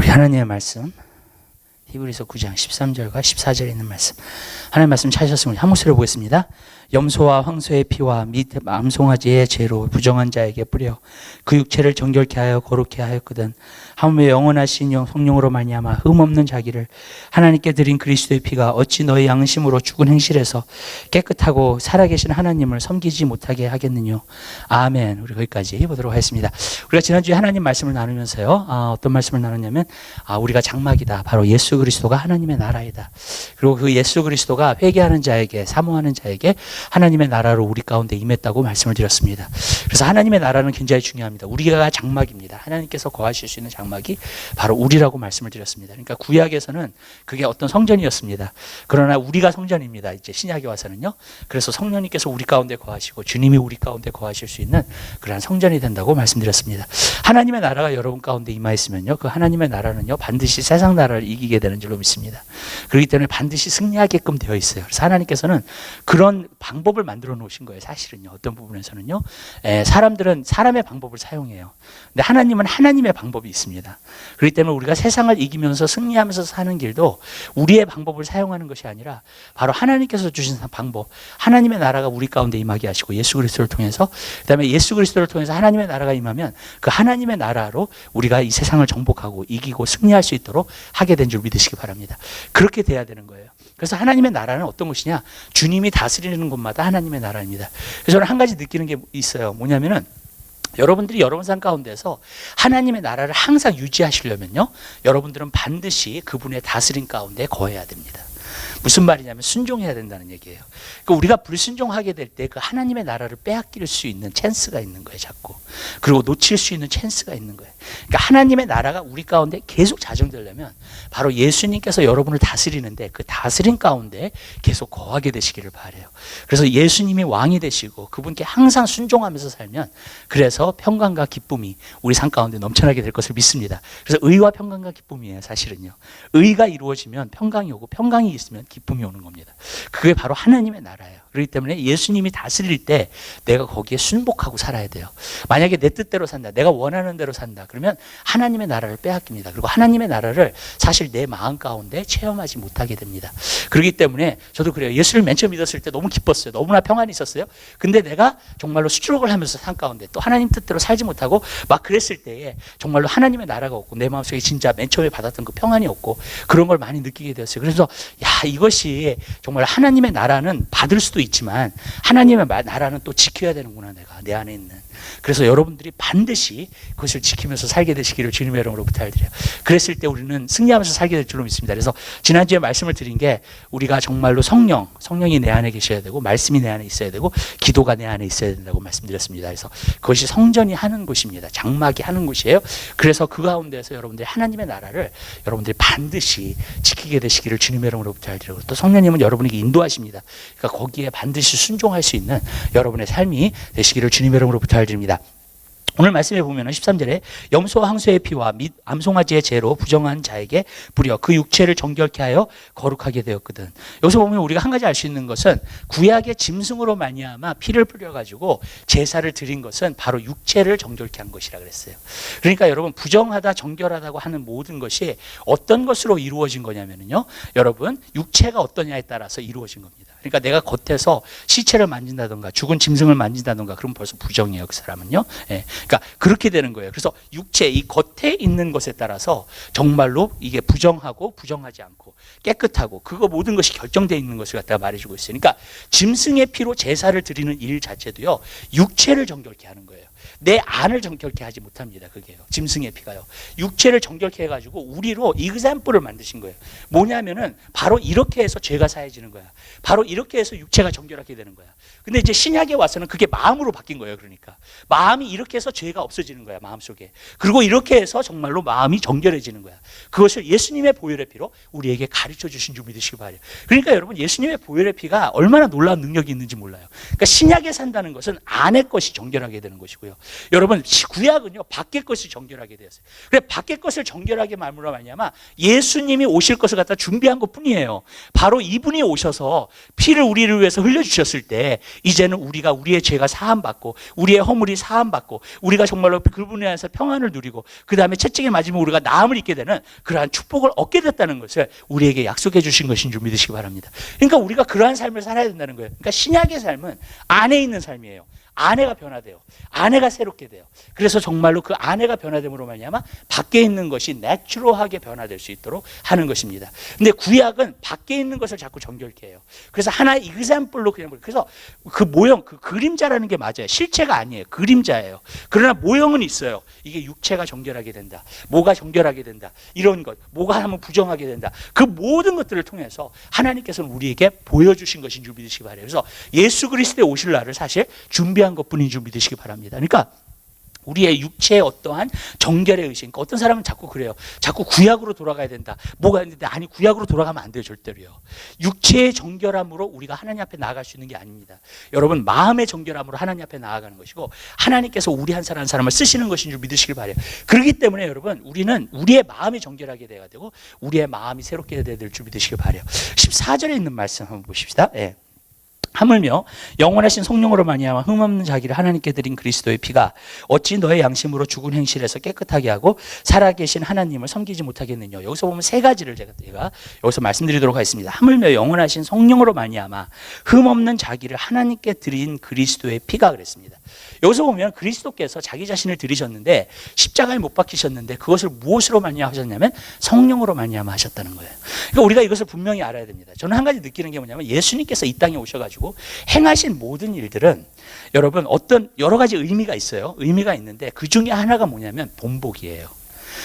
우리 하나님의 말씀 히브리서 9장 13절과 14절에 있는 말씀, 하나님의 말씀 찾으셨으면 한 목소리로 보겠습니다. 염소와 황소의 피와 및 암송아지의 죄로 부정한 자에게 뿌려 그 육체를 정결케 하여 거룩케 하였거든 하물며 영원하신 성령으로 말미암아 흠없는 자기를 하나님께 드린 그리스도의 피가 어찌 너희 양심으로 죽은 행실에서 깨끗하고 살아계신 하나님을 섬기지 못하게 하겠느냐. 아멘. 우리 거기까지 보도록 하겠습니다. 우리가 지난주에 하나님 말씀을 나누면서요, 어떤 말씀을 나눴냐면 우리가 장막이다, 바로 예수 그리스도가 하나님의 나라이다. 그리고 그 예수 그리스도가 회개하는 자에게, 사모하는 자에게 하나님의 나라로 우리 가운데 임했다고 말씀을 드렸습니다. 그래서 하나님의 나라는 굉장히 중요합니다. 우리가 장막입니다. 하나님께서 거하실 수 있는 장막이 바로 우리라고 말씀을 드렸습니다. 그러니까 구약에서는 그게 어떤 성전이었습니다. 그러나 우리가 성전입니다. 이제 신약에 와서는요. 그래서 성령님께서 우리 가운데 거하시고 주님이 우리 가운데 거하실 수 있는 그러한 성전이 된다고 말씀드렸습니다. 하나님의 나라가 여러분 가운데 임하였으면요, 그 하나님의 나라는요 반드시 세상 나라를 이기게 되는 줄로 믿습니다. 그렇기 때문에 반드시 승리하게끔 되어 있어요. 그래서 하나님께서는 그런 방법을 만들어 놓으신 거예요. 사실은요, 어떤 부분에서는요, 사람들은 사람의 방법을 사용해요. 근데 하나님은 하나님의 방법이 있습니다. 그렇기 때문에 우리가 세상을 이기면서 승리하면서 사는 길도 우리의 방법을 사용하는 것이 아니라 바로 하나님께서 주신 방법, 하나님의 나라가 우리 가운데 임하게 하시고 예수 그리스도를 통해서, 그다음에 예수 그리스도를 통해서 하나님의 나라가 임하면 그 하나님의 나라로 우리가 이 세상을 정복하고 이기고 승리할 수 있도록 하게 된 줄 믿으시기 바랍니다. 그렇게 돼야 되는 거예요. 그래서 하나님의 나라는 어떤 것이냐, 주님이 다스리는 곳마다 하나님의 나라입니다. 그래서 저는 한 가지 느끼는 게 있어요. 뭐냐면은 여러분들이 여러분 삶 가운데서 하나님의 나라를 항상 유지하시려면요, 여러분들은 반드시 그분의 다스림 가운데 거해야 됩니다. 무슨 말이냐면 순종해야 된다는 얘기예요. 그러니까 우리가 불순종하게 될 때 그 하나님의 나라를 빼앗길 수 있는 찬스가 있는 거예요, 자꾸. 그리고 놓칠 수 있는 찬스가 있는 거예요. 그러니까 하나님의 나라가 우리 가운데 계속 자정되려면 바로 예수님께서 여러분을 다스리는데 그 다스림 가운데 계속 거하게 되시기를 바라요. 그래서 예수님이 왕이 되시고 그분께 항상 순종하면서 살면, 그래서 평강과 기쁨이 우리 삶 가운데 넘쳐나게 될 것을 믿습니다. 그래서 의와 평강과 기쁨이에요, 사실은요. 의가 이루어지면 평강이 오고 평강이 있으면 기쁨이 오는 겁니다. 그게 바로 하나님의 나라예요. 그렇기 때문에 예수님이 다스릴 때 내가 거기에 순복하고 살아야 돼요. 만약에 내 뜻대로 산다, 내가 원하는 대로 산다, 그러면 하나님의 나라를 빼앗깁니다. 그리고 하나님의 나라를 사실 내 마음 가운데 체험하지 못하게 됩니다. 그렇기 때문에 저도 그래요. 예수를 맨 처음 믿었을 때 너무 기뻤어요. 너무나 평안이 있었어요. 근데 내가 정말로 수주룩을 하면서 삶 가운데 또 하나님 뜻대로 살지 못하고 막 그랬을 때에 정말로 하나님의 나라가 없고 내 마음속에 진짜 맨 처음에 받았던 그 평안이 없고 그런 걸 많이 느끼게 되었어요. 그래서 이것이 정말 하나님의 나라는 받을 수도 있지만 하나님의 나라는 또 지켜야 되는구나, 내가 내 안에 있는. 그래서 여러분들이 반드시 그것을 지키면서 살게 되시기를 주님의 이름으로 부탁드려요. 그랬을 때 우리는 승리하면서 살게 될 줄로 믿습니다. 그래서 지난주에 말씀을 드린 게, 우리가 정말로 성령이 내 안에 계셔야 되고 말씀이 내 안에 있어야 되고 기도가 내 안에 있어야 된다고 말씀드렸습니다. 그래서 그것이 성전이 하는 곳입니다. 장막이 하는 곳이에요. 그래서 그 가운데서 여러분들이 하나님의 나라를 여러분들이 반드시 지키게 되시기를 주님의 이름으로 부탁드리고, 또 성령님은 여러분에게 인도하십니다. 그러니까 거기에 반드시 순종할 수 있는 여러분의 삶이 되시기를 주님의 이름으로 부탁드립니다. 오늘 말씀에 보면 13절에 염소와 황소의 피와 및 암송아지의 죄로 부정한 자에게 뿌려 그 육체를 정결케 하여 거룩하게 되었거든. 여기서 보면 우리가 한 가지 알 수 있는 것은, 구약의 짐승으로 말미암아 피를 뿌려가지고 제사를 드린 것은 바로 육체를 정결케 한 것이라 그랬어요. 그러니까 여러분, 부정하다 정결하다고 하는 모든 것이 어떤 것으로 이루어진 거냐면요, 여러분, 육체가 어떠냐에 따라서 이루어진 겁니다. 그러니까 내가 겉에서 시체를 만진다던가 죽은 짐승을 만진다던가 그러면 벌써 부정이에요, 그 사람은요. 그러니까 그렇게 되는 거예요. 그래서 육체, 이 겉에 있는 것에 따라서 정말로 이게 부정하고 부정하지 않고 깨끗하고 그거 모든 것이 결정되어 있는 것을 갖다가 말해주고 있어요. 그러니까 짐승의 피로 제사를 드리는 일 자체도요, 육체를 정결케 하는 거예요. 내 안을 정결케 하지 못합니다. 그게요, 짐승의 피가요. 육체를 정결케 해가지고 우리로 이그샘플을 만드신 거예요. 뭐냐면은 바로 이렇게 해서 죄가 사해지는 거야. 바로 이렇게 해서 육체가 정결하게 되는 거야. 근데 이제 신약에 와서는 그게 마음으로 바뀐 거예요. 그러니까 마음이 이렇게 해서 죄가 없어지는 거야, 마음속에. 그리고 이렇게 해서 정말로 마음이 정결해지는 거야. 그것을 예수님의 보혈의 피로 우리에게 가르쳐 주신 줄 믿으시기 바라요. 그러니까 여러분, 예수님의 보혈의 피가 얼마나 놀라운 능력이 있는지 몰라요. 그러니까 신약에 산다는 것은 안의 것이 정결하게 되는 것이고요, 여러분 구약은요 밖의 것을 정결하게 되었어요. 그래 밖의 것을 정결하게 말므로 말미암아 예수님이 오실 것을 갖다 준비한 것뿐이에요. 바로 이분이 오셔서 피를 우리를 위해서 흘려주셨을 때 이제는 우리가 우리의 죄가 사함받고 우리의 허물이 사함받고 우리가 정말로 그분에 의해서 평안을 누리고 그 다음에 채찍에 맞으면 우리가 나음을 입게 되는 그러한 축복을 얻게 됐다는 것을 우리에게 약속해 주신 것인 줄 믿으시기 바랍니다. 그러니까 우리가 그러한 삶을 살아야 된다는 거예요. 그러니까 신약의 삶은 안에 있는 삶이에요. 아내가 변화돼요. 아내가 새롭게 돼요. 그래서 정말로 그 아내가 변화됨으로 말미암아 밖에 있는 것이 내추럴하게 변화될 수 있도록 하는 것입니다. 근데 구약은 밖에 있는 것을 자꾸 정결케 해요. 그래서 하나의 example로 그냥 그래서 그 모형, 그 그림자라는 게 맞아요. 실체가 아니에요. 그림자예요. 그러나 모형은 있어요. 이게 육체가 정결하게 된다. 뭐가 정결하게 된다. 이런 것. 뭐가 하면 부정하게 된다. 그 모든 것들을 통해서 하나님께서는 우리에게 보여주신 것인 줄 믿으시기 바라요. 그래서 예수 그리스도의 오실 날을 사실 준비한 것뿐인 줄 믿으시기 바랍니다. 그러니까 우리의 육체의 어떠한 정결의 의식, 그러니까 어떤 사람은 자꾸 그래요. 자꾸 구약으로 돌아가야 된다. 뭐가 있는데 아니 구약으로 돌아가면 안 돼요. 절대로요. 육체의 정결함으로 우리가 하나님 앞에 나아갈 수 있는 게 아닙니다. 여러분 마음의 정결함으로 하나님 앞에 나아가는 것이고 하나님께서 우리 한 사람 한 사람을 쓰시는 것인 줄 믿으시길 바라요. 그렇기 때문에 여러분 우리는 우리의 마음이 정결하게 돼야 되고 우리의 마음이 새롭게 돼야 될 줄 믿으시길 바라요. 14절에 있는 말씀 한번 보십시다. 예. 하물며 영원하신 성령으로 말미암아 흠없는 자기를 하나님께 드린 그리스도의 피가 어찌 너의 양심으로 죽은 행실에서 깨끗하게 하고 살아계신 하나님을 섬기지 못하겠느냐. 여기서 보면 세 가지를 제가 여기서 말씀드리도록 하겠습니다. 하물며 영원하신 성령으로 말미암아 흠없는 자기를 하나님께 드린 그리스도의 피가 그랬습니다. 여기서 보면 그리스도께서 자기 자신을 드리셨는데 십자가에 못 박히셨는데 그것을 무엇으로 말미암아 하셨냐면 성령으로 말미암아 하셨다는 거예요. 그러니까 우리가 이것을 분명히 알아야 됩니다. 저는 한 가지 느끼는 게 뭐냐면 예수님께서 이 땅에 오셔가지고 행하신 모든 일들은 여러분 어떤 여러 가지 의미가 있어요. 의미가 있는데 그 중에 하나가 뭐냐면 본보기예요.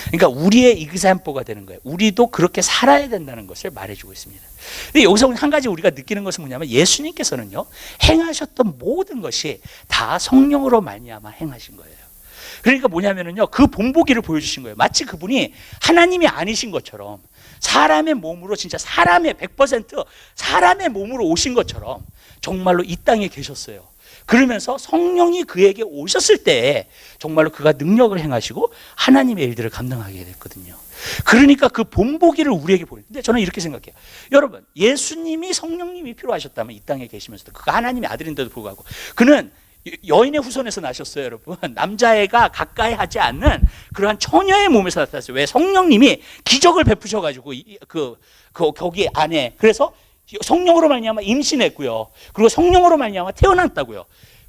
그러니까 우리의 example가 되는 거예요. 우리도 그렇게 살아야 된다는 것을 말해주고 있습니다. 근데 여기서 한 가지 우리가 느끼는 것은 뭐냐면 예수님께서는요 행하셨던 모든 것이 다 성령으로 말미암아 행하신 거예요. 그러니까 뭐냐면은요 그 본보기를 보여주신 거예요. 마치 그분이 하나님이 아니신 것처럼 사람의 몸으로 진짜 사람의 100% 사람의 몸으로 오신 것처럼 정말로 이 땅에 계셨어요. 그러면서 성령이 그에게 오셨을 때 정말로 그가 능력을 행하시고 하나님의 일들을 감당하게 됐거든요. 그러니까 그 본보기를 우리에게 보이는데 저는 이렇게 생각해요. 여러분 예수님이 성령님이 필요하셨다면 이 땅에 계시면서도 그가 하나님의 아들인데도 불구하고 그는 여인의 후손에서 나셨어요. 여러분 남자애가 가까이 하지 않는 그러한 처녀의 몸에서 나타났어요. 왜? 성령님이 기적을 베푸셔가지고 거기 안에 그래서 성령으로 말미암아 임신했고요. 그리고 성령으로 말미암아 태어났다고요.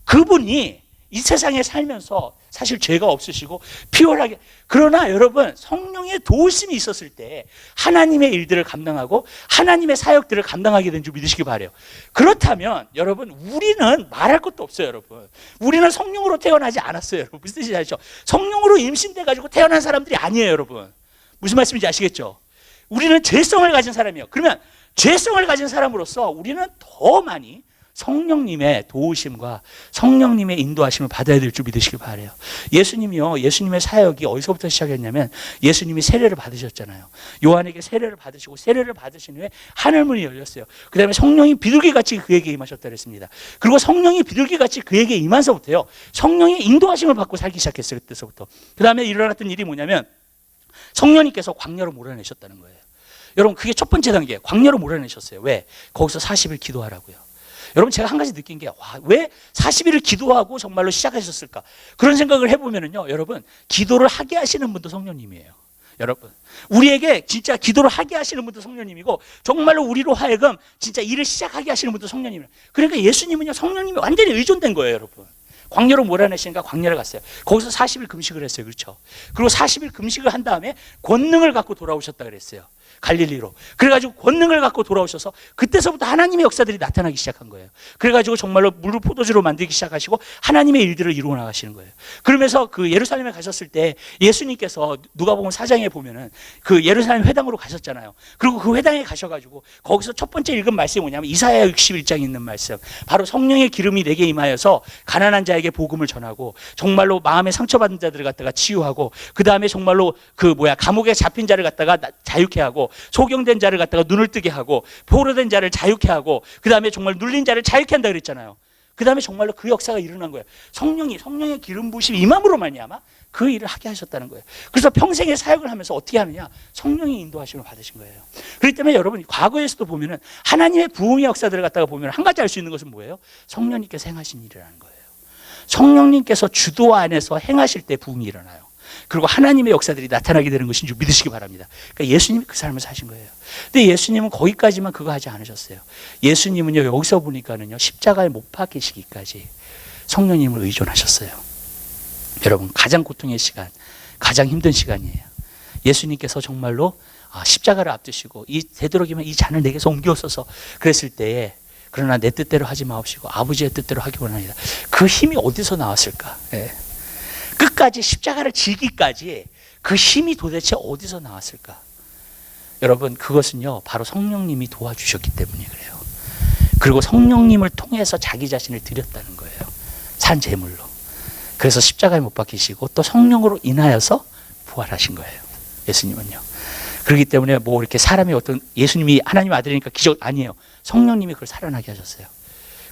그분이 이 세상에 살면서 사실 죄가 없으시고 피월하게 그러나 여러분 성령의 도우심이 있었을 때 하나님의 일들을 감당하고 하나님의 사역들을 감당하게 된 줄 믿으시기 바라요. 그렇다면 여러분 우리는 말할 것도 없어요. 여러분 우리는 성령으로 태어나지 않았어요. 여러분 무슨 뜻인지 아시죠? 성령으로 임신돼 가지고 태어난 사람들이 아니에요. 여러분 무슨 말씀인지 아시겠죠? 우리는 죄성을 가진 사람이에요. 그러면 죄성을 가진 사람으로서 우리는 더 많이 성령님의 도우심과 성령님의 인도하심을 받아야 될 줄 믿으시길 바라요. 예수님이요, 예수님의 사역이 어디서부터 시작했냐면 예수님이 세례를 받으셨잖아요. 요한에게 세례를 받으시고 세례를 받으신 후에 하늘문이 열렸어요. 그 다음에 성령이 비둘기같이 그에게 임하셨다 그랬습니다. 그리고 성령이 비둘기같이 그에게 임한서부터요 성령의 인도하심을 받고 살기 시작했어요. 그때서부터. 그 다음에 일어났던 일이 뭐냐면 성령님께서 광야로 몰아내셨다는 거예요. 여러분 그게 첫 번째 단계예요. 광야로 몰아내셨어요. 왜? 거기서 40일 기도하라고요. 여러분 제가 한 가지 느낀 게 왜 40일을 기도하고 정말로 시작하셨을까? 그런 생각을 해보면은요 여러분 기도를 하게 하시는 분도 성령님이에요. 여러분 우리에게 진짜 기도를 하게 하시는 분도 성령님이고 정말로 우리로 하여금 진짜 일을 시작하게 하시는 분도 성령님이에요. 그러니까 예수님은요 성령님이 완전히 의존된 거예요. 여러분 광야로 몰아내시니까 광야를 갔어요. 거기서 40일 금식을 했어요. 그렇죠? 그리고 40일 금식을 한 다음에 권능을 갖고 돌아오셨다 그랬어요. 갈릴리로. 그래가지고 권능을 갖고 돌아오셔서 그때서부터 하나님의 역사들이 나타나기 시작한 거예요. 그래가지고 정말로 물을 포도주로 만들기 시작하시고 하나님의 일들을 이루어 나가시는 거예요. 그러면서 그 예루살렘에 가셨을 때 예수님께서 누가복음 4장에 보면은 그 예루살렘 회당으로 가셨잖아요. 그리고 그 회당에 가셔가지고 거기서 첫 번째 읽은 말씀이 뭐냐면 이사야 61장에 있는 말씀. 바로 성령의 기름이 내게 임하여서 가난한 자에게 복음을 전하고 정말로 마음에 상처받은 자들을 갖다가 치유하고 그 다음에 정말로 감옥에 잡힌 자를 갖다가 자유케 하고 소경된 자를 갖다가 눈을 뜨게 하고 포로된 자를 자유케 하고 그 다음에 정말 눌린 자를 자유케 한다 그랬잖아요. 그 다음에 정말로 그 역사가 일어난 거예요. 성령의 기름 부으심이 임함으로 말미암아 그 일을 하게 하셨다는 거예요. 그래서 평생의 사역을 하면서 어떻게 하느냐? 성령의 인도하심을 받으신 거예요. 그렇기 때문에 여러분 과거에서도 보면은 하나님의 부흥의 역사들을 갖다가 보면 한 가지 알 수 있는 것은 뭐예요? 성령님께서 행하신 일이라는 거예요. 성령님께서 주도 안에서 행하실 때 부흥이 일어나요. 그리고 하나님의 역사들이 나타나게 되는 것인 줄 믿으시기 바랍니다. 그러니까 예수님이 그 삶을 사신 거예요. 근데 예수님은 거기까지만 그거 하지 않으셨어요. 예수님은요, 여기서 보니까는요, 십자가에 못 박히시기까지 성령님을 의존하셨어요. 여러분, 가장 고통의 시간, 가장 힘든 시간이에요. 예수님께서 정말로 십자가를 앞두시고 되도록이면 이 잔을 내게서 옮겨서서 그랬을 때에, 그러나 내 뜻대로 하지 마옵시고 아버지의 뜻대로 하기 원하니다. 그 힘이 어디서 나왔을까? 예. 끝까지 십자가를 지기까지 그 힘이 도대체 어디서 나왔을까? 여러분, 그것은요, 바로 성령님이 도와주셨기 때문에 그래요. 그리고 성령님을 통해서 자기 자신을 드렸다는 거예요. 산 제물로. 그래서 십자가에 못 박히시고 또 성령으로 인하여서 부활하신 거예요. 예수님은요. 그렇기 때문에 뭐 이렇게 사람이 어떤, 예수님이 하나님 아들이니까 기적 아니에요. 성령님이 그걸 살아나게 하셨어요.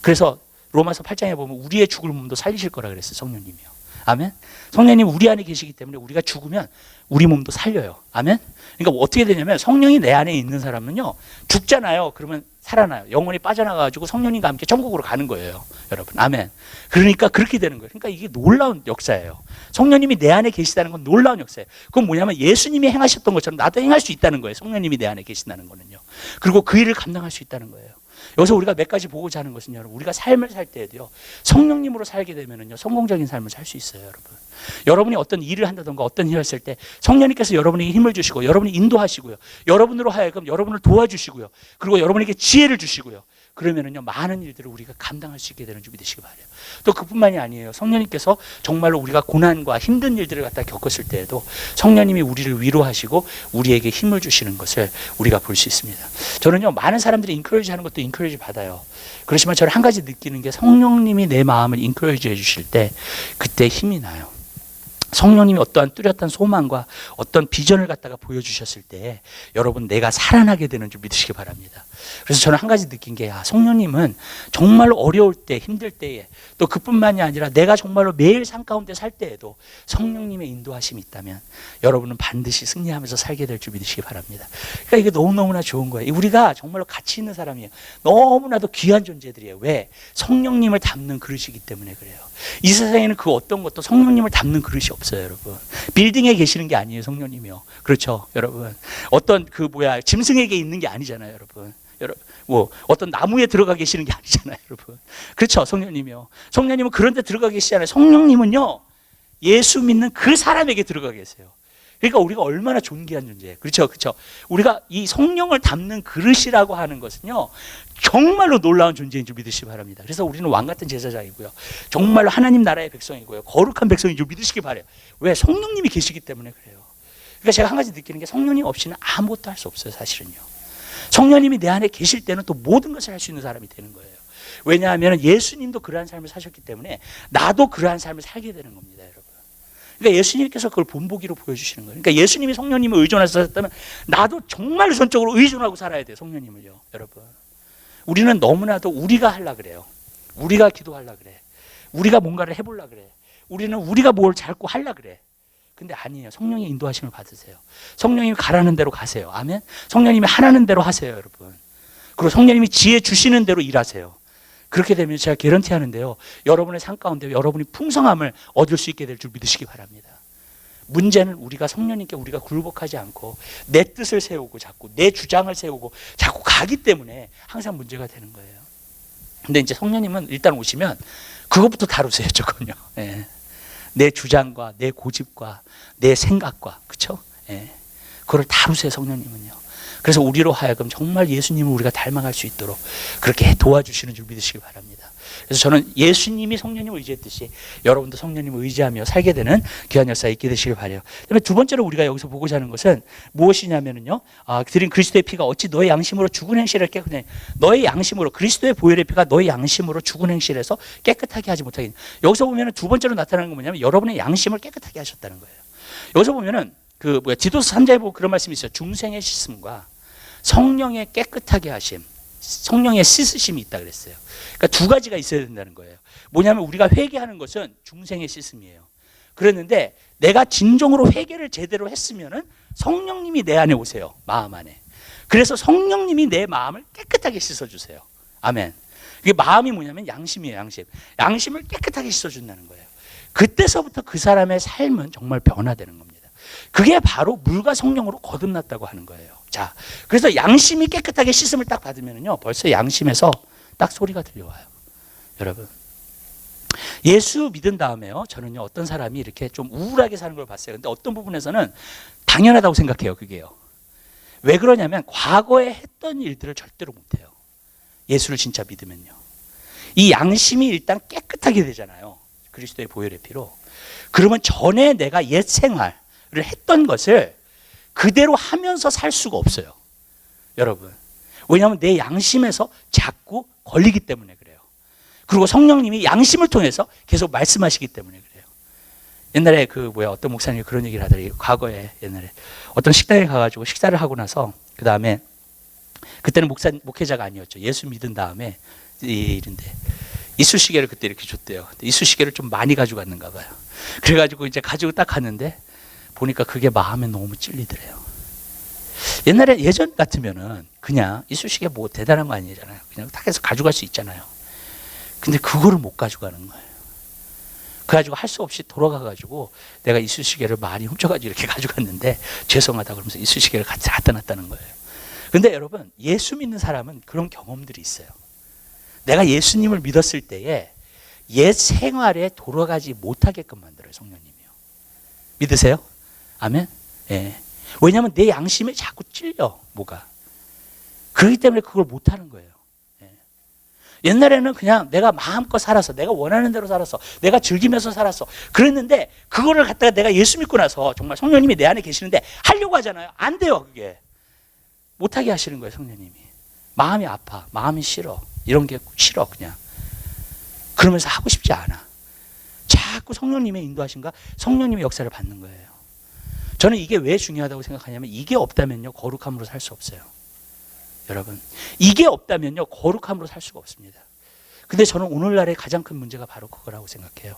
그래서 로마서 8장에 보면 우리의 죽을 몸도 살리실 거라 그랬어요. 성령님이요. 아멘. 성령님 우리 안에 계시기 때문에 우리가 죽으면 우리 몸도 살려요. 아멘. 그러니까 어떻게 되냐면 성령이 내 안에 있는 사람은요, 죽잖아요. 그러면 살아나요. 영혼이 빠져나가가지고 성령님과 함께 천국으로 가는 거예요. 여러분. 아멘. 그러니까 그렇게 되는 거예요. 그러니까 이게 놀라운 역사예요. 성령님이 내 안에 계시다는 건 놀라운 역사예요. 그건 뭐냐면 예수님이 행하셨던 것처럼 나도 행할 수 있다는 거예요. 성령님이 내 안에 계신다는 거는요. 그리고 그 일을 감당할 수 있다는 거예요. 여기서 우리가 몇 가지 보고자 하는 것은, 여러분, 우리가 삶을 살 때에도요, 성령님으로 살게 되면은요, 성공적인 삶을 살 수 있어요, 여러분. 여러분이 어떤 일을 한다던가 어떤 일을 했을 때 성령님께서 여러분에게 힘을 주시고 여러분이 인도하시고요, 여러분으로 하여금 여러분을 도와주시고요, 그리고 여러분에게 지혜를 주시고요, 그러면은요, 많은 일들을 우리가 감당할 수 있게 되는 줄 믿으시기 바라요. 또 그뿐만이 아니에요. 성령님께서 정말로 우리가 고난과 힘든 일들을 갖다 겪었을 때에도 성령님이 우리를 위로하시고 우리에게 힘을 주시는 것을 우리가 볼 수 있습니다. 저는요, 많은 사람들이 인커리지 하는 것도 인커리지 받아요. 그렇지만 저는 한 가지 느끼는 게, 성령님이 내 마음을 인커리지 해주실 때 그때 힘이 나요. 성령님이 어떠한 뚜렷한 소망과 어떤 비전을 갖다가 보여주셨을 때 여러분, 내가 살아나게 되는 줄 믿으시기 바랍니다. 그래서 저는 한 가지 느낀 게, 성령님은 정말로 어려울 때, 힘들 때에, 또 그뿐만이 아니라 내가 정말로 매일 삶 가운데 살 때에도 성령님의 인도하심이 있다면 여러분은 반드시 승리하면서 살게 될 줄 믿으시기 바랍니다. 그러니까 이게 너무너무나 좋은 거예요. 우리가 정말로 가치 있는 사람이에요. 너무나도 귀한 존재들이에요. 왜? 성령님을 담는 그릇이기 때문에 그래요. 이 세상에는 그 어떤 것도 성령님을 담는 그릇이 없어요, 여러분. 빌딩에 계시는 게 아니에요, 성령님이요. 그렇죠, 여러분. 어떤 짐승에게 있는 게 아니잖아요, 여러분. 뭐 어떤 나무에 들어가 계시는 게 아니잖아요, 여러분. 그렇죠, 성령님이요. 성령님은 그런 데 들어가 계시잖아요. 성령님은요, 예수 믿는 그 사람에게 들어가 계세요. 그러니까 우리가 얼마나 존귀한 존재예요. 그렇죠, 그렇죠. 우리가 이 성령을 담는 그릇이라고 하는 것은요, 정말로 놀라운 존재인 줄 믿으시기 바랍니다. 그래서 우리는 왕 같은 제사장이고요, 정말로 하나님 나라의 백성이고요, 거룩한 백성인 줄 믿으시기 바라요. 왜? 성령님이 계시기 때문에 그래요. 그러니까 제가 한 가지 느끼는 게, 성령님 없이는 아무것도 할 수 없어요, 사실은요. 성령님이 내 안에 계실 때는 또 모든 것을 할 수 있는 사람이 되는 거예요. 왜냐하면 예수님도 그러한 삶을 사셨기 때문에 나도 그러한 삶을 살게 되는 겁니다, 여러분. 그러니까 예수님께서 그걸 본보기로 보여주시는 거예요. 그러니까 예수님이 성령님을 의존하셨다면 나도 정말 전적으로 의존하고 살아야 돼요, 성령님을요, 여러분. 우리는 너무나도 우리가 하려고 그래요. 우리가 기도하려고 그래. 우리가 뭔가를 해보려고 그래. 우리는 우리가 뭘 자꾸 하려고 그래. 근데 아니에요. 성령의 인도하심을 받으세요. 성령님이 가라는 대로 가세요. 아멘. 성령님이 하라는 대로 하세요, 여러분. 그리고 성령님이 지혜 주시는 대로 일하세요. 그렇게 되면 제가 개런티 하는데요, 여러분의 삶 가운데 여러분이 풍성함을 얻을 수 있게 될 줄 믿으시기 바랍니다. 문제는 우리가 성령님께 우리가 굴복하지 않고 내 뜻을 세우고 자꾸 내 주장을 세우고 자꾸 가기 때문에 항상 문제가 되는 거예요. 근데 이제 성령님은 일단 오시면 그것부터 다루세요, 저건요. 예. 내 주장과 내 고집과 내 생각과, 그렇죠? 예. 그걸 다루세요, 성령님은요. 그래서 우리로 하여금 정말 예수님을 우리가 닮아갈 수 있도록 그렇게 도와주시는 줄 믿으시기 바랍니다. 그래서 저는 예수님이 성령님을 의지했듯이 여러분도 성령님을 의지하며 살게 되는 귀한 역사가 있게 되시길 바라요. 그다음에 두 번째로 우리가 여기서 보고자 하는 것은 무엇이냐면요, 드린 그리스도의 피가 어찌 너의 양심으로 죽은 행실을 깨끗하게, 너의 양심으로, 그리스도의 보혈의 피가 너의 양심으로 죽은 행실에서 깨끗하게 하지 못하게. 여기서 보면은 두 번째로 나타나는 건 뭐냐면 여러분의 양심을 깨끗하게 하셨다는 거예요. 여기서 보면은 지도서 3장에 보면 그런 말씀이 있어요. 중생의 씻음과 성령의 깨끗하게 하심. 성령의 씻으심이 있다 그랬어요. 그러니까 두 가지가 있어야 된다는 거예요. 뭐냐면 우리가 회개하는 것은 중생의 씻음이에요. 그랬는데 내가 진정으로 회개를 제대로 했으면은 성령님이 내 안에 오세요. 마음 안에. 그래서 성령님이 내 마음을 깨끗하게 씻어주세요. 아멘. 이게 마음이 뭐냐면 양심이에요. 양심. 양심을 깨끗하게 씻어준다는 거예요. 그때서부터 그 사람의 삶은 정말 변화되는 겁니다. 그게 바로 물과 성령으로 거듭났다고 하는 거예요. 자, 그래서 양심이 깨끗하게 씻음을 딱 받으면요, 벌써 양심에서 딱 소리가 들려와요. 여러분, 예수 믿은 다음에요, 저는요, 어떤 사람이 이렇게 좀 우울하게 사는 걸 봤어요. 근데 어떤 부분에서는 당연하다고 생각해요, 그게요. 왜 그러냐면 과거에 했던 일들을 절대로 못해요. 예수를 진짜 믿으면요. 이 양심이 일단 깨끗하게 되잖아요. 그리스도의 보혈의 피로. 그러면 전에 내가 옛 생활을 했던 것을 그대로 하면서 살 수가 없어요. 여러분. 왜냐하면 내 양심에서 자꾸 걸리기 때문에 그래요. 그리고 성령님이 양심을 통해서 계속 말씀하시기 때문에 그래요. 옛날에 어떤 목사님이 그런 얘기를 하더니, 과거에 옛날에 어떤 식당에 가가지고 식사를 하고 나서 그 다음에 그때는 목회자가 아니었죠. 예수 믿은 다음에 이런데 이쑤시개를 그때 이렇게 줬대요. 이쑤시개를 좀 많이 가지고 갔는가 봐요. 그래가지고 이제 가지고 딱 갔는데 보니까 그게 마음에 너무 찔리더래요. 옛날에 예전 같으면은 그냥 이쑤시개 뭐 대단한 거 아니잖아요. 그냥 딱 해서 가져갈 수 있잖아요. 근데 그거를 못 가져가는 거예요. 그래가지고 할 수 없이 돌아가가지고 내가 이쑤시개를 많이 훔쳐가지고 이렇게 가져갔는데 죄송하다 그러면서 이쑤시개를 같이 갖다 놨다는 거예요. 근데 여러분, 예수 믿는 사람은 그런 경험들이 있어요. 내가 예수님을 믿었을 때에 옛 생활에 돌아가지 못하게끔 만들어요, 성령님이요. 믿으세요? 아멘? 예. 왜냐하면 내 양심에 자꾸 찔려, 뭐가. 그렇기 때문에 그걸 못하는 거예요. 예. 옛날에는 그냥 내가 마음껏 살았어. 내가 원하는 대로 살았어. 내가 즐기면서 살았어. 그랬는데 그거를 갖다가 내가 예수 믿고 나서 정말 성령님이 내 안에 계시는데 하려고 하잖아요. 안 돼요, 그게. 못하게 하시는 거예요, 성령님이. 마음이 아파. 마음이 싫어. 이런 게 싫어, 그냥. 그러면서 하고 싶지 않아. 자꾸 성령님의 인도하심과 성령님의 역사를 받는 거예요. 저는 이게 왜 중요하다고 생각하냐면 이게 없다면요, 거룩함으로 살 수 없어요. 여러분, 이게 없다면요, 거룩함으로 살 수가 없습니다. 근데 저는 오늘날의 가장 큰 문제가 바로 그거라고 생각해요.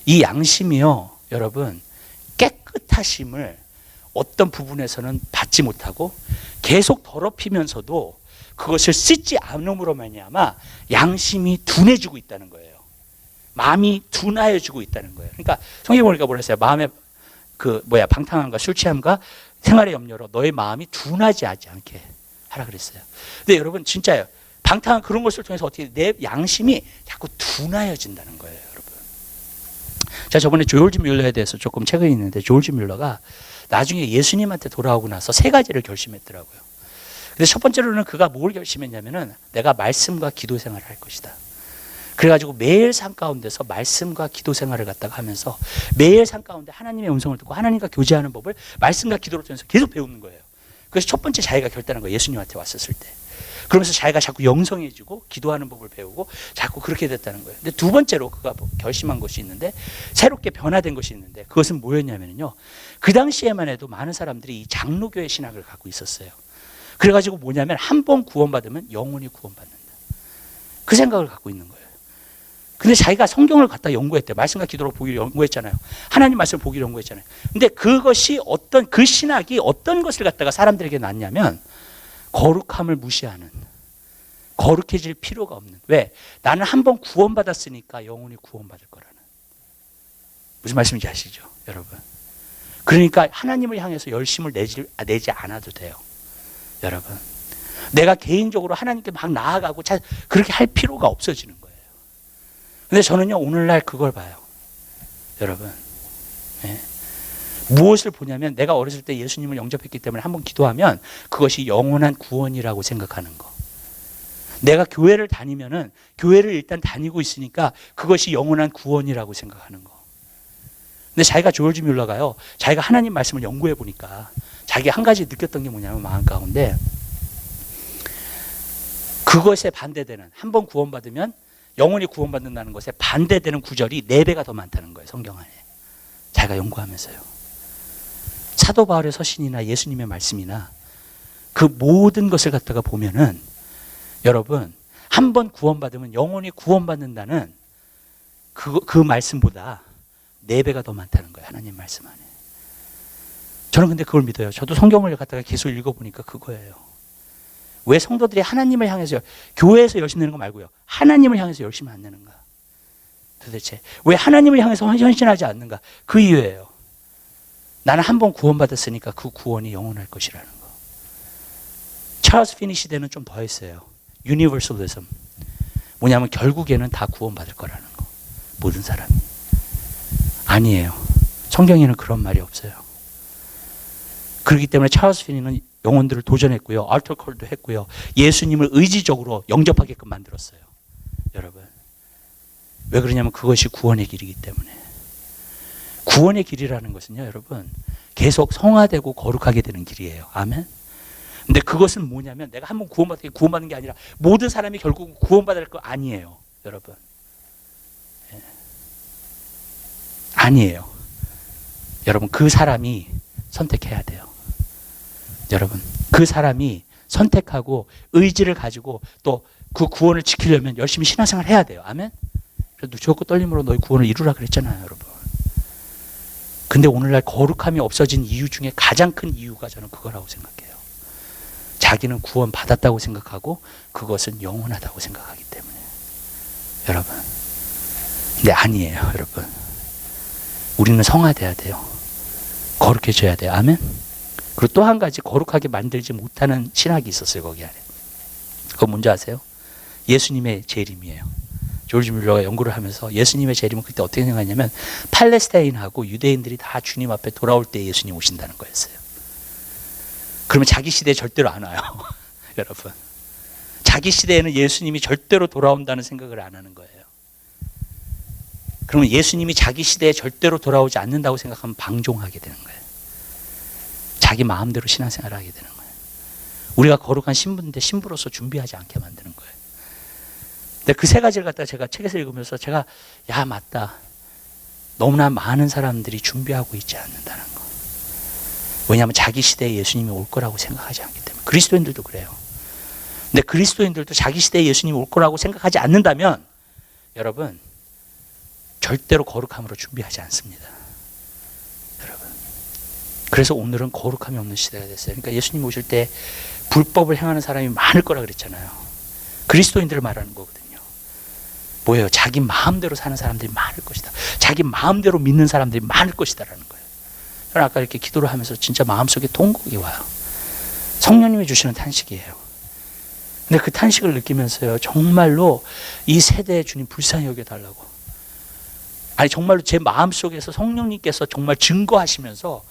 이 양심이요, 여러분, 깨끗하심을 어떤 부분에서는 받지 못하고 계속 더럽히면서도 그것을 씻지 않음으로 말미암아 양심이 둔해지고 있다는 거예요. 마음이 둔하여지고 있다는 거예요. 그러니까 성경 보니까 뭐라 했어요? 마음의 방탕함과 술 취함과 생활의 염려로 너의 마음이 둔하지 않게 하라 그랬어요. 근데 여러분, 진짜요. 방탕한 그런 것을 통해서 어떻게 내 양심이 자꾸 둔하여진다는 거예요, 여러분. 자, 저번에 조지 뮬러에 대해서 조금 책을 읽는데, 조지 뮬러가 나중에 예수님한테 돌아오고 나서 세 가지를 결심했더라고요. 근데 첫 번째로는 그가 뭘 결심했냐면은 내가 말씀과 기도 생활을 할 것이다. 그래가지고 매일 삶 가운데서 말씀과 기도 생활을 갖다가 하면서 매일 삶 가운데 하나님의 음성을 듣고 하나님과 교제하는 법을 말씀과 기도를 통해서 계속 배우는 거예요. 그래서 첫 번째 자기가 결단한 거예요. 예수님한테 왔었을 때. 그러면서 자기가 자꾸 영성해지고 기도하는 법을 배우고 자꾸 그렇게 됐다는 거예요. 근데 두 번째로 그가 결심한 것이 있는데, 새롭게 변화된 것이 있는데, 그것은 뭐였냐면요, 그 당시에만 해도 많은 사람들이 이 장로교의 신학을 갖고 있었어요. 그래가지고 뭐냐면 한 번 구원받으면 영원히 구원받는다. 그 생각을 갖고 있는 거예요. 근데 자기가 성경을 갖다 연구했대요. 말씀과 기도로 보기를 연구했잖아요. 하나님 말씀을 보기를 연구했잖아요. 근데 그것이 그 신학이 어떤 것을 갖다가 사람들에게 놨냐면 거룩함을 무시하는, 거룩해질 필요가 없는. 왜? 나는 한 번 구원받았으니까 영원히 구원받을 거라는. 무슨 말씀인지 아시죠, 여러분? 그러니까 하나님을 향해서 열심을 내지 않아도 돼요, 여러분. 내가 개인적으로 하나님께 막 나아가고 그렇게 할 필요가 없어지는 거예요. 근데 저는요, 오늘날 그걸 봐요, 여러분. 네. 무엇을 보냐면 내가 어렸을 때 예수님을 영접했기 때문에 한번 기도하면 그것이 영원한 구원이라고 생각하는 거. 내가 교회를 다니면은 교회를 일단 다니고 있으니까 그것이 영원한 구원이라고 생각하는 거. 근데 자기가 조지 뮬러가요, 자기가 하나님 말씀을 연구해 보니까 자기가 한 가지 느꼈던 게 뭐냐면 마음 가운데 그것에 반대되는, 한 번 구원받으면 영원히 구원받는다는 것에 반대되는 구절이 4배가 더 많다는 거예요, 성경 안에. 자기가 연구하면서요. 사도 바울의 서신이나 예수님의 말씀이나 그 모든 것을 갖다가 보면은 여러분, 한 번 구원받으면 영원히 구원받는다는 그 말씀보다 4배가 더 많다는 거예요. 하나님 말씀 안에. 저는 근데 그걸 믿어요. 저도 성경을 갖다가 계속 읽어보니까 그거예요. 왜 성도들이 하나님을 향해서, 교회에서 열심히 내는 거 말고요, 하나님을 향해서 열심히 안 내는가? 도대체 왜 하나님을 향해서 헌신하지 않는가? 그 이유예요. 나는 한 번 구원받았으니까 그 구원이 영원할 것이라는 거. 찰스 피니 시대는 좀 더 했어요. 유니버설리즘. 뭐냐면 결국에는 다 구원받을 거라는 거. 모든 사람이. 아니에요. 성경에는 그런 말이 없어요. 그렇기 때문에 찰스 피니는 영혼들을 도전했고요. 알터 콜도 했고요. 예수님을 의지적으로 영접하게끔 만들었어요. 여러분. 왜 그러냐면 그것이 구원의 길이기 때문에. 구원의 길이라는 것은요, 여러분, 계속 성화되고 거룩하게 되는 길이에요. 아멘. 근데 그것은 뭐냐면 내가 한번 구원받는 게 아니라 모든 사람이 결국 구원받을 거 아니에요. 여러분. 아니에요. 여러분, 그 사람이 선택해야 돼요. 여러분, 그 사람이 선택하고 의지를 가지고 또 그 구원을 지키려면 열심히 신앙생활 해야 돼요. 아멘. 그래도 두렵고 떨림으로 너희 구원을 이루라 그랬잖아요, 여러분. 근데 오늘날 거룩함이 없어진 이유 중에 가장 큰 이유가 저는 그거라고 생각해요. 자기는 구원 받았다고 생각하고 그것은 영원하다고 생각하기 때문에. 여러분. 근데 아니에요, 여러분. 우리는 성화돼야 돼요. 거룩해져야 돼요. 아멘. 그리고 또 한 가지 거룩하게 만들지 못하는 신학이 있었어요, 거기 안에. 그거 뭔지 아세요? 예수님의 재림이에요. 조지 뮬러가 연구를 하면서 예수님의 재림은 그때 어떻게 생각했냐면 팔레스타인하고 유대인들이 다 주님 앞에 돌아올 때 예수님 오신다는 거였어요. 그러면 자기 시대에 절대로 안 와요. 여러분. 자기 시대에는 예수님이 절대로 돌아온다는 생각을 안 하는 거예요. 그러면 예수님이 자기 시대에 절대로 돌아오지 않는다고 생각하면 방종하게 되는 거예요. 자기 마음대로 신앙생활을 하게 되는 거예요. 우리가 거룩한 신부인데 신부로서 준비하지 않게 만드는 거예요. 근데 그 3가지를 갖다가 제가 책에서 읽으면서 제가 야 맞다. 너무나 많은 사람들이 준비하고 있지 않는다는 거. 왜냐하면 자기 시대에 예수님이 올 거라고 생각하지 않기 때문에. 그리스도인들도 그래요. 근데 그리스도인들도 자기 시대에 예수님이 올 거라고 생각하지 않는다면 여러분 절대로 거룩함으로 준비하지 않습니다. 여러분. 그래서 오늘은 거룩함이 없는 시대가 됐어요. 그러니까 예수님 오실 때 불법을 행하는 사람이 많을 거라 그랬잖아요. 그리스도인들을 말하는 거거든요. 뭐예요? 자기 마음대로 사는 사람들이 많을 것이다. 자기 마음대로 믿는 사람들이 많을 것이다라는 거예요. 저는 아까 이렇게 기도를 하면서 진짜 마음속에 통곡이 와요. 성령님이 주시는 탄식이에요. 근데 그 탄식을 느끼면서요. 정말로 이 세대에 주님 불쌍히 여겨달라고. 아니 정말로 제 마음속에서 성령님께서 정말 증거하시면서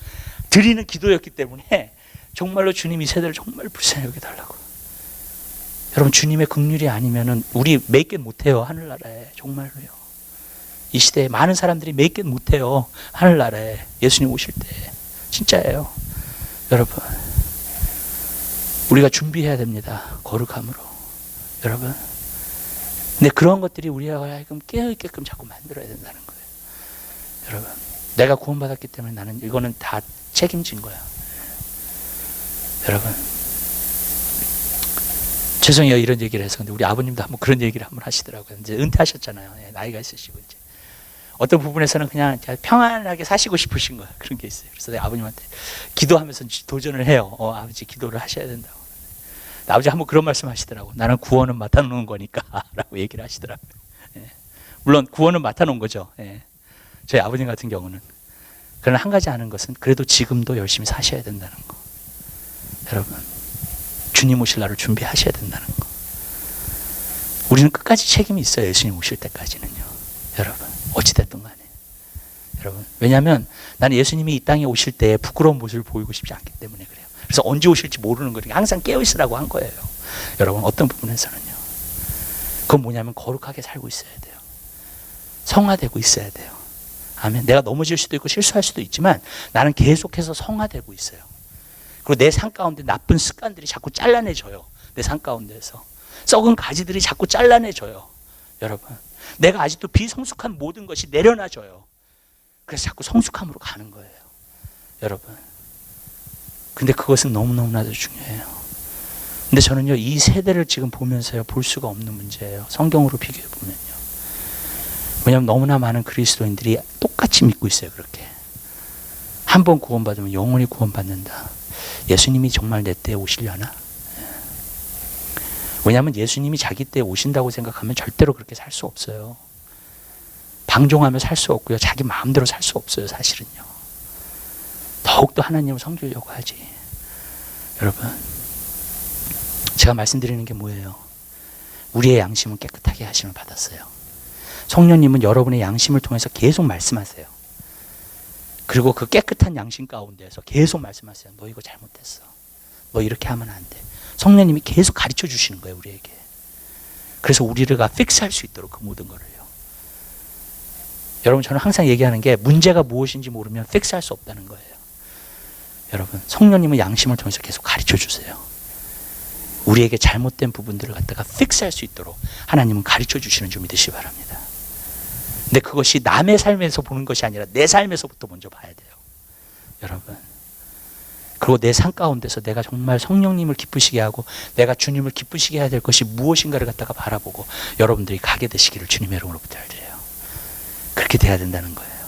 드리는 기도였기 때문에 정말로 주님 이 세대를 정말 불쌍히 여겨달라고. 여러분 주님의 긍휼이 아니면은 우리 make it 못해요. 하늘나라에. 정말로요. 이 시대에 많은 사람들이 make it 못해요. 하늘나라에. 예수님 오실 때. 진짜예요. 여러분 우리가 준비해야 됩니다. 거룩함으로. 여러분 근데 그런 것들이 우리가 하여금 깨어있게끔 자꾸 만들어야 된다는 거예요. 여러분 내가 구원받았기 때문에 나는 이거는 다 책임진 거야. 여러분 죄송해요 이런 얘기를 해서. 근데 우리 아버님도 한번 그런 얘기를 한번 하시더라고요. 이제 은퇴하셨잖아요. 나이가 있으시고 이제 어떤 부분에서는 그냥 평안하게 사시고 싶으신 거예요. 그런 게 있어요. 그래서 내가 아버님한테 기도하면서 도전을 해요. 아버지 기도를 하셔야 된다고. 아버지 한번 그런 말씀 하시더라고. 나는 구원은 맡아놓은 거니까 라고 얘기를 하시더라고요. 예. 물론 구원은 맡아놓은 거죠. 예. 저희 아버님 같은 경우는. 그러나 한 가지 아는 것은 그래도 지금도 열심히 사셔야 된다는 거. 여러분 주님 오실 날을 준비하셔야 된다는 거. 우리는 끝까지 책임이 있어요. 예수님 오실 때까지는요. 여러분 어찌됐든 간에. 여러분 왜냐하면 나는 예수님이 이 땅에 오실 때 부끄러운 모습을 보이고 싶지 않기 때문에 그래요. 그래서 언제 오실지 모르는 거니까 항상 깨어있으라고 한 거예요. 여러분 어떤 부분에서는요. 그건 뭐냐면 거룩하게 살고 있어야 돼요. 성화되고 있어야 돼요. 아멘. 내가 넘어질 수도 있고 실수할 수도 있지만 나는 계속해서 성화되고 있어요. 그리고 내 삶 가운데 나쁜 습관들이 자꾸 잘라내져요. 내 삶 가운데서 썩은 가지들이 자꾸 잘라내져요. 여러분 내가 아직도 비성숙한 모든 것이 내려놔져요. 그래서 자꾸 성숙함으로 가는 거예요. 여러분 근데 그것은 너무너무나도 중요해요. 근데 저는요, 이 세대를 지금 보면서요, 볼 수가 없는 문제예요. 성경으로 비교해 보면요. 왜냐하면 너무나 많은 그리스도인들이 똑같이 믿고 있어요. 그렇게 한 번 구원받으면 영원히 구원받는다. 예수님이 정말 내 때에 오시려나? 왜냐하면 예수님이 자기 때에 오신다고 생각하면 절대로 그렇게 살 수 없어요. 방종하며 살 수 없고요, 자기 마음대로 살 수 없어요. 사실은요. 더욱더 하나님을 섬기려고 하지. 여러분, 제가 말씀드리는 게 뭐예요? 우리의 양심은 깨끗하게 하심을 받았어요. 성령님은 여러분의 양심을 통해서 계속 말씀하세요. 그리고 그 깨끗한 양심 가운데에서 계속 말씀하세요. 너 이거 잘못했어. 너 이렇게 하면 안 돼. 성령님이 계속 가르쳐 주시는 거예요, 우리에게. 그래서 우리가 픽스할 수 있도록 그 모든 거를요. 여러분, 저는 항상 얘기하는 게 문제가 무엇인지 모르면 픽스할 수 없다는 거예요. 여러분, 성령님은 양심을 통해서 계속 가르쳐 주세요. 우리에게 잘못된 부분들을 갖다가 픽스할 수 있도록 하나님은 가르쳐 주시는 줄 믿으시기 바랍니다. 근데 그것이 남의 삶에서 보는 것이 아니라 내 삶에서부터 먼저 봐야 돼요. 여러분. 그리고 내 삶 가운데서 내가 정말 성령님을 기쁘시게 하고 내가 주님을 기쁘시게 해야 될 것이 무엇인가를 갖다가 바라보고 여러분들이 가게 되시기를 주님의 이름으로 부탁드려요. 그렇게 돼야 된다는 거예요.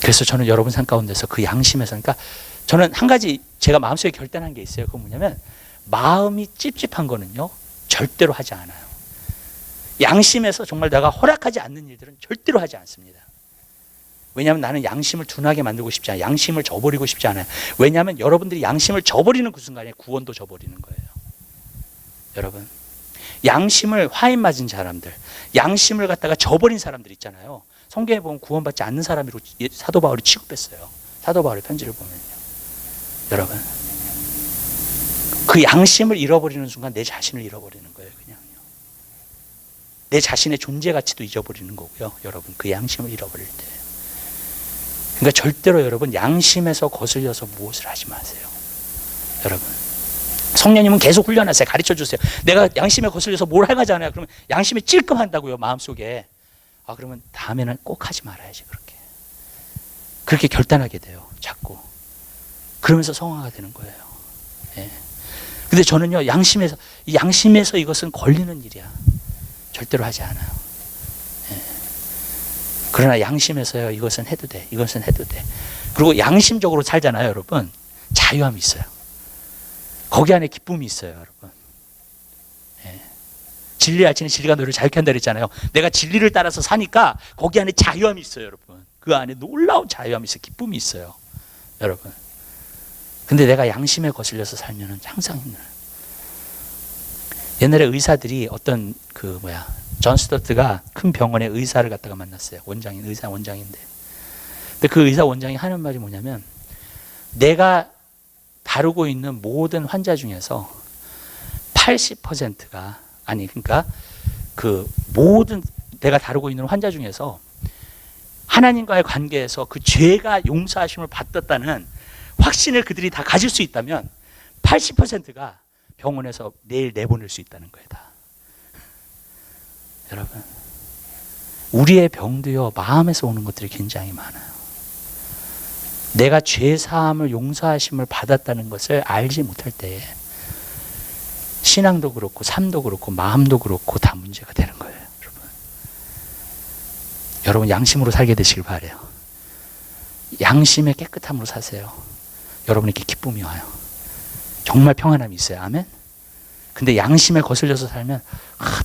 그래서 저는 여러분 삶 가운데서 그 양심에서, 그러니까 저는 한 가지 제가 마음속에 결단한 게 있어요. 그건 뭐냐면 마음이 찝찝한 거는요, 절대로 하지 않아요. 양심에서 정말 내가 허락하지 않는 일들은 절대로 하지 않습니다. 왜냐하면 나는 양심을 둔하게 만들고 싶지 않아요. 양심을 저버리고 싶지 않아요. 왜냐하면 여러분들이 양심을 저버리는 그 순간에 구원도 저버리는 거예요. 여러분, 양심을 화인 맞은 사람들, 양심을 갖다가 저버린 사람들 있잖아요. 성경에 보면 구원받지 않는 사람으로 사도 바울이 취급했어요. 사도 바울의 편지를 보면요. 여러분, 그 양심을 잃어버리는 순간 내 자신을 잃어버리는 거예요. 그냥요. 내 자신의 존재 가치도 잊어버리는 거고요. 여러분, 그 양심을 잃어버릴 때. 그러니까 절대로 여러분 양심에서 거슬려서 무엇을 하지 마세요. 여러분, 성령님은 계속 훈련하세요. 가르쳐 주세요. 내가 양심에 거슬려서 뭘 하잖아요. 그러면 양심이 찔끔한다고요, 마음속에. 아, 그러면 다음에는 꼭 하지 말아야지. 그렇게 결단하게 돼요, 자꾸. 그러면서 성화가 되는 거예요. 예. 근데 저는요, 양심에서 이것은 걸리는 일이야. 절대로 하지 않아요. 예. 그러나 양심에서요, 이것은 해도 돼. 이것은 해도 돼. 그리고 양심적으로 살잖아요, 여러분. 자유함이 있어요. 거기 안에 기쁨이 있어요, 여러분. 예. 진리 알지는 진리가 너를 자유케 한다 그랬잖아요. 내가 진리를 따라서 사니까 거기 안에 자유함이 있어요, 여러분. 그 안에 놀라운 자유함이 있어요. 기쁨이 있어요, 여러분. 근데 내가 양심에 거슬려서 살면은 항상 힘들어요. 옛날에 의사들이 어떤 존 스튜어트가 큰 병원의 의사를 갖다가 만났어요. 의사 원장인데. 근데 그 의사 원장이 하는 말이 뭐냐면, 내가 다루고 있는 모든 환자 중에서 80%가 그러니까 그 모든 내가 다루고 있는 환자 중에서 하나님과의 관계에서 그 죄가 용서하심을 받았다는 확신을 그들이 다 가질 수 있다면 80%가 병원에서 내일 내보낼 수 있다는 거예요. 다. 여러분, 우리의 병도요, 마음에서 오는 것들이 굉장히 많아요. 내가 죄 사함을 용서하심을 받았다는 것을 알지 못할 때에 신앙도 그렇고 삶도 그렇고 마음도 그렇고 다 문제가 되는 거예요. 여러분, 양심으로 살게 되시길 바라요. 양심의 깨끗함으로 사세요. 여러분에게 기쁨이 와요. 정말 평안함이 있어요. 아멘. 근데 양심에 거슬려서 살면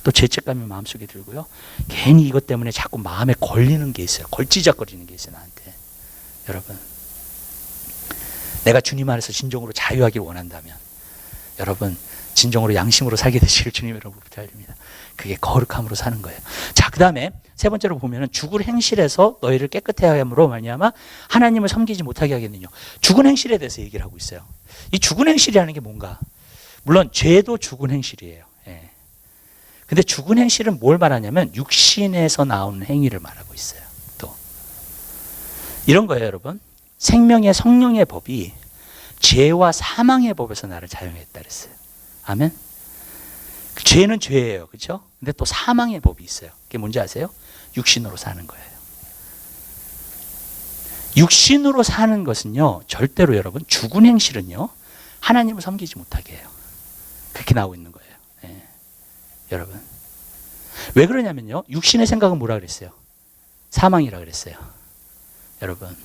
또 죄책감이 마음속에 들고요. 괜히 이것 때문에 자꾸 마음에 걸리는 게 있어요. 걸지작거리는 게 있어요, 나한테. 여러분, 내가 주님 안에서 진정으로 자유하길 원한다면 여러분, 진정으로 양심으로 살게 되시길 주님 여러분 부탁드립니다. 그게 거룩함으로 사는 거예요. 자, 그 다음에 세 번째로 보면은 죽을 행실에서 너희를 깨끗해 함으로 말미암아 하나님을 섬기지 못하게 하겠느냐. 죽은 행실에 대해서 얘기를 하고 있어요. 이 죽은 행실이라는 게 뭔가? 물론 죄도 죽은 행실이에요. 예. 근데 죽은 행실은 뭘 말하냐면 육신에서 나오는 행위를 말하고 있어요. 또 이런 거예요, 여러분. 생명의 성령의 법이 죄와 사망의 법에서 나를 자유했다 그랬어요. 아멘. 죄는 죄예요, 그렇죠? 근데 또 사망의 법이 있어요. 그게 뭔지 아세요? 육신으로 사는 거예요. 육신으로 사는 것은요, 절대로 여러분, 죽은 행실은요, 하나님을 섬기지 못하게 해요. 그렇게 나오고 있는 거예요. 예. 여러분. 왜 그러냐면요. 육신의 생각은 뭐라 그랬어요? 사망이라 그랬어요. 여러분.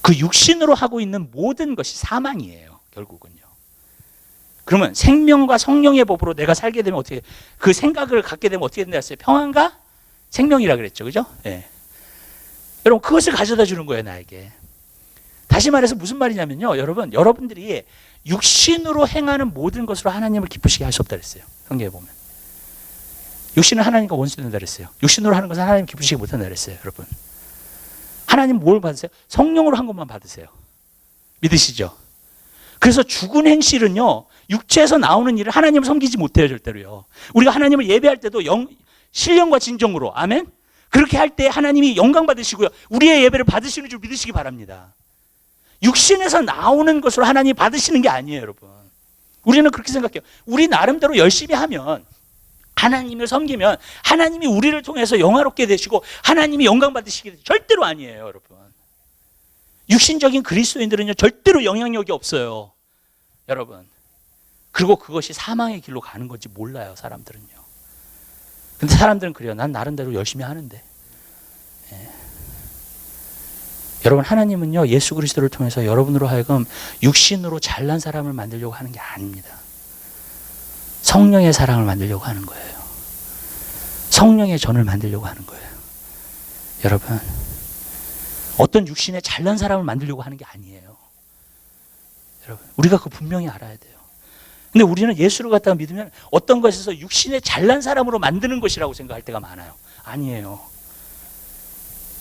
그 육신으로 하고 있는 모든 것이 사망이에요. 결국은요. 그러면 생명과 성령의 법으로 내가 살게 되면 어떻게, 그 생각을 갖게 되면 어떻게 된다 했어요? 평안과 생명이라 그랬죠. 그죠? 예. 여러분, 그것을 가져다 주는 거예요, 나에게. 다시 말해서 무슨 말이냐면요. 여러분, 여러분들이 육신으로 행하는 모든 것으로 하나님을 기쁘시게 할 수 없다 그랬어요. 성경에 보면. 육신은 하나님과 원수된다 그랬어요. 육신으로 하는 것은 하나님 기쁘시게 못한다 그랬어요. 여러분. 하나님 뭘 받으세요? 성령으로 한 것만 받으세요. 믿으시죠? 그래서 죽은 행실은요, 육체에서 나오는 일을 하나님을 섬기지 못해요, 절대로요. 우리가 하나님을 예배할 때도 신령과 진정으로, 아멘? 그렇게 할 때 하나님이 영광 받으시고요, 우리의 예배를 받으시는 줄 믿으시기 바랍니다. 육신에서 나오는 것으로 하나님이 받으시는 게 아니에요, 여러분. 우리는 그렇게 생각해요. 우리 나름대로 열심히 하면, 하나님을 섬기면 하나님이 우리를 통해서 영화롭게 되시고 하나님이 영광 받으시게 되죠. 절대로 아니에요, 여러분. 육신적인 그리스도인들은요, 절대로 영향력이 없어요, 여러분. 그리고 그것이 사망의 길로 가는 건지 몰라요, 사람들은요. 근데 사람들은 그래요. 난 나름대로 열심히 하는데. 예. 여러분, 하나님은요, 예수 그리스도를 통해서 여러분으로 하여금 육신으로 잘난 사람을 만들려고 하는 게 아닙니다. 성령의 사랑을 만들려고 하는 거예요. 성령의 전을 만들려고 하는 거예요. 여러분, 어떤 육신의 잘난 사람을 만들려고 하는 게 아니에요. 여러분, 우리가 그거 분명히 알아야 돼요. 근데 우리는 예수를 갖다가 믿으면 어떤 것에서 육신의 잘난 사람으로 만드는 것이라고 생각할 때가 많아요. 아니에요.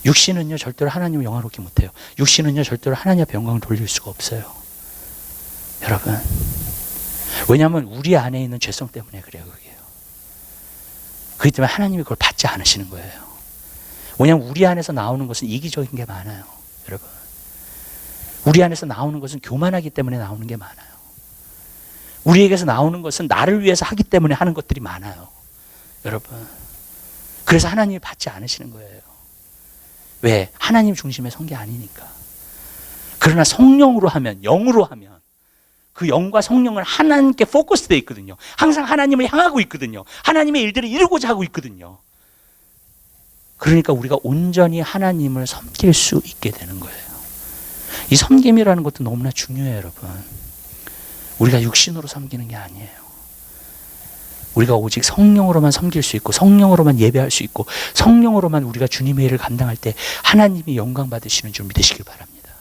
육신은요, 절대로 하나님을 영화롭게 못해요. 육신은요, 절대로 하나님 앞에 영광을 돌릴 수가 없어요. 여러분, 왜냐하면 우리 안에 있는 죄성 때문에 그래요, 그게요. 그렇기 때문에 하나님이 그걸 받지 않으시는 거예요. 왜냐하면 우리 안에서 나오는 것은 이기적인 게 많아요, 여러분. 우리 안에서 나오는 것은 교만하기 때문에 나오는 게 많아요. 우리에게서 나오는 것은 나를 위해서 하기 때문에 하는 것들이 많아요, 여러분. 그래서 하나님이 받지 않으시는 거예요. 왜? 하나님 중심의 선 게 아니니까. 그러나 성령으로 하면, 영으로 하면 그 영과 성령은 하나님께 포커스되어 있거든요. 항상 하나님을 향하고 있거든요. 하나님의 일들을 이루고자 하고 있거든요. 그러니까 우리가 온전히 하나님을 섬길 수 있게 되는 거예요. 이 섬김이라는 것도 너무나 중요해요, 여러분. 우리가 육신으로 섬기는 게 아니에요. 우리가 오직 성령으로만 섬길 수 있고, 성령으로만 예배할 수 있고, 성령으로만 우리가 주님의 일을 감당할 때 하나님이 영광 받으시는 줄 믿으시길 바랍니다.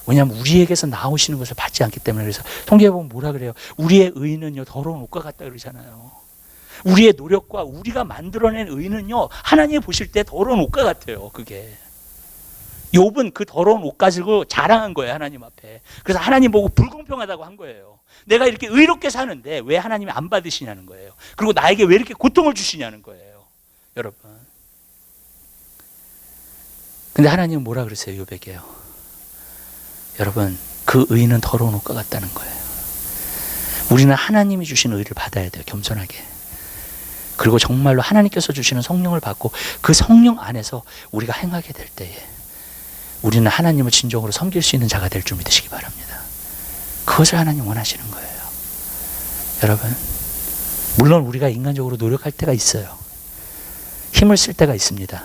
왜냐하면 우리에게서 나오시는 것을 받지 않기 때문에. 그래서 성경에 보면 뭐라 그래요? 우리의 의는요, 더러운 옷과 같다 그러잖아요. 우리의 노력과 우리가 만들어낸 의는요, 하나님이 보실 때 더러운 옷과 같아요, 그게. 욥은 그 더러운 옷 가지고 자랑한 거예요, 하나님 앞에. 그래서 하나님 보고 불공평하다고 한 거예요. 내가 이렇게 의롭게 사는데 왜 하나님이 안 받으시냐는 거예요. 그리고 나에게 왜 이렇게 고통을 주시냐는 거예요, 여러분. 근데 하나님은 뭐라 그러세요, 욥에게요? 여러분, 그 의는 더러운 옷과 같다는 거예요. 우리는 하나님이 주신 의를 받아야 돼요, 겸손하게. 그리고 정말로 하나님께서 주시는 성령을 받고 그 성령 안에서 우리가 행하게 될 때에 우리는 하나님을 진정으로 섬길 수 있는 자가 될 줄 믿으시기 바랍니다. 그것을 하나님 원하시는 거예요, 여러분. 물론 우리가 인간적으로 노력할 때가 있어요. 힘을 쓸 때가 있습니다.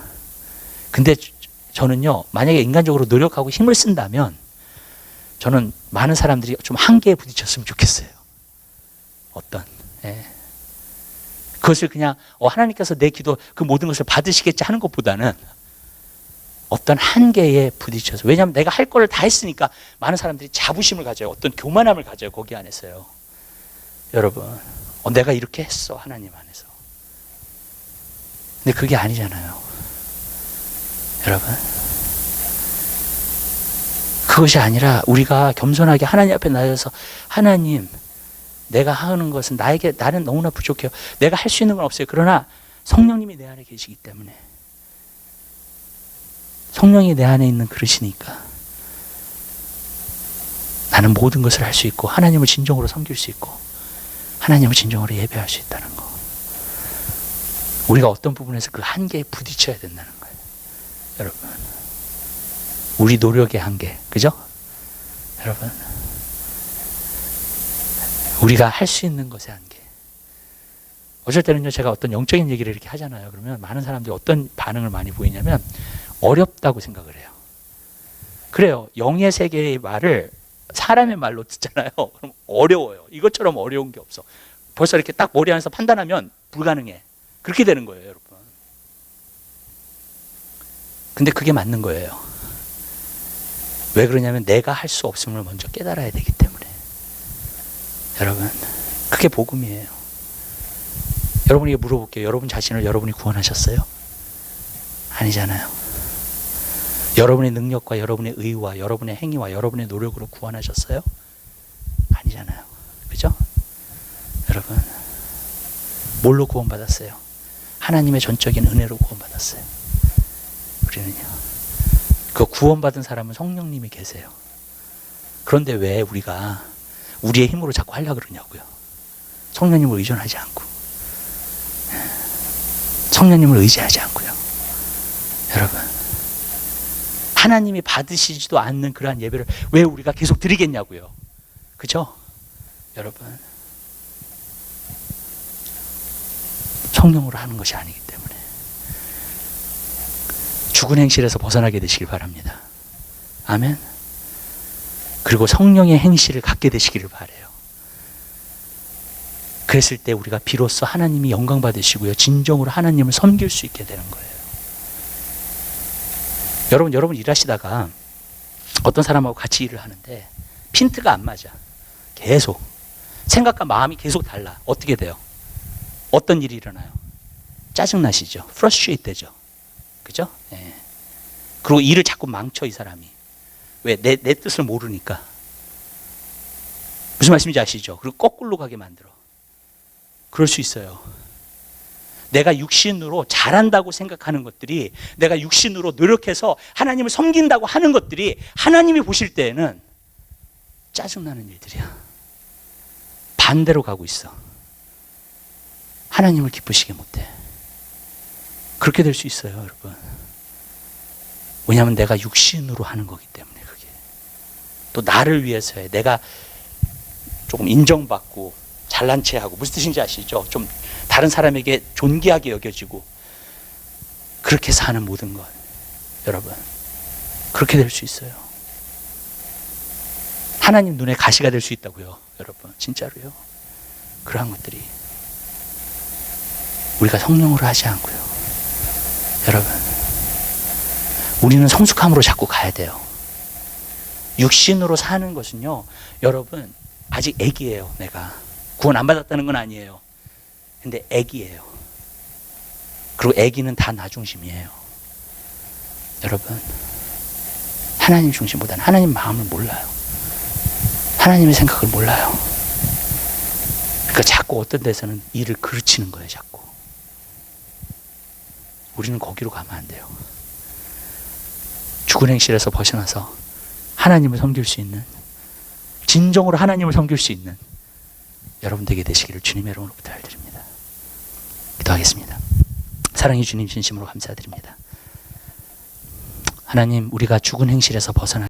근데 저는요, 만약에 인간적으로 노력하고 힘을 쓴다면 저는 많은 사람들이 좀 한계에 부딪혔으면 좋겠어요. 예. 그것을 그냥 하나님께서 내 기도 그 모든 것을 받으시겠지 하는 것보다는 어떤 한계에 부딪혀서, 왜냐하면 내가 할 거를 다 했으니까 많은 사람들이 자부심을 가져요. 어떤 교만함을 가져요, 거기 안에서요. 여러분, 내가 이렇게 했어, 하나님 안에서. 근데 그게 아니잖아요, 여러분. 그것이 아니라 우리가 겸손하게 하나님 앞에 나서서, 하나님, 내가 하는 것은 나는 너무나 부족해요. 내가 할 수 있는 건 없어요. 그러나 성령님이 내 안에 계시기 때문에, 성령이 내 안에 있는 그릇이니까 나는 모든 것을 할 수 있고, 하나님을 진정으로 섬길 수 있고, 하나님을 진정으로 예배할 수 있다는 거. 우리가 어떤 부분에서 그 한계에 부딪혀야 된다는 거예요, 여러분. 우리 노력의 한계, 그죠? 여러분, 우리가 할 수 있는 것의 한계. 어쩔 때는요, 제가 어떤 영적인 얘기를 이렇게 하잖아요. 그러면 많은 사람들이 어떤 반응을 많이 보이냐면 어렵다고 생각을 해요. 그래요. 영의 세계의 말을 사람의 말로 듣잖아요. 그럼 어려워요. 이것처럼 어려운 게 없어. 벌써 이렇게 딱 머리 안에서 판단하면 불가능해. 그렇게 되는 거예요, 여러분. 근데 그게 맞는 거예요. 왜 그러냐면 내가 할 수 없음을 먼저 깨달아야 되기 때문에. 여러분, 그게 복음이에요. 여러분에게 물어볼게요. 여러분 자신을 여러분이 구원하셨어요? 아니잖아요. 여러분의 능력과 여러분의 의와 여러분의 행위와 여러분의 노력으로 구원하셨어요? 아니잖아요. 그죠? 여러분, 뭘로 구원받았어요? 하나님의 전적인 은혜로 구원받았어요. 우리는요. 그 구원받은 사람은 성령님이 계세요. 그런데 왜 우리가 우리의 힘으로 자꾸 하려고 그러냐고요. 성령님을 의존하지 않고. 성령님을 의지하지 않고요. 여러분, 하나님이 받으시지도 않는 그러한 예배를 왜 우리가 계속 드리겠냐고요. 그죠? 여러분, 성령으로 하는 것이 아니기 때문에 죽은 행실에서 벗어나게 되시길 바랍니다. 아멘. 그리고 성령의 행실을 갖게 되시기를 바라요. 그랬을 때 우리가 비로소 하나님이 영광 받으시고요, 진정으로 하나님을 섬길 수 있게 되는 거예요. 여러분 일하시다가 어떤 사람하고 같이 일을 하는데 핀트가 안 맞아. 계속 생각과 마음이 계속 달라. 어떻게 돼요? 어떤 일이 일어나요? 짜증나시죠? 프러스트레이트 되죠? 그죠? 예. 그리고 일을 자꾸 망쳐, 이 사람이. 왜? 내 뜻을 모르니까. 무슨 말씀인지 아시죠? 그리고 거꾸로 가게 만들어. 그럴 수 있어요. 내가 육신으로 잘한다고 생각하는 것들이, 내가 육신으로 노력해서 하나님을 섬긴다고 하는 것들이 하나님이 보실 때에는 짜증나는 일들이야. 반대로 가고 있어. 하나님을 기쁘시게 못해. 그렇게 될 수 있어요, 여러분. 왜냐하면 내가 육신으로 하는 거기 때문에. 그게 또 나를 위해서 해. 내가 조금 인정받고 잘난 체하고, 무슨 뜻인지 아시죠? 좀 다른 사람에게 존귀하게 여겨지고 그렇게 사는 모든 것, 여러분, 그렇게 될 수 있어요. 하나님 눈에 가시가 될 수 있다고요, 여러분. 진짜로요. 그러한 것들이 우리가 성령으로 하지 않고요. 여러분, 우리는 성숙함으로 자꾸 가야 돼요. 육신으로 사는 것은요, 여러분, 아직 애기예요. 내가 구원 안 받았다는 건 아니에요. 근데 애기예요. 그리고 애기는 다 나 중심이에요. 여러분, 하나님 중심보다는 하나님 마음을 몰라요. 하나님의 생각을 몰라요. 그러니까 자꾸 어떤 데서는 일을 그르치는 거예요. 자꾸. 우리는 거기로 가면 안 돼요. 죽은 행실에서 벗어나서 하나님을 섬길 수 있는, 진정으로 하나님을 섬길 수 있는 여러분 되게 되시기를 주님의 이름으로 부탁드립니다. 기도하겠습니다. 사랑의 주님, 진심으로 감사드립니다. 하나님, 우리가 죽은 행실에서 벗어나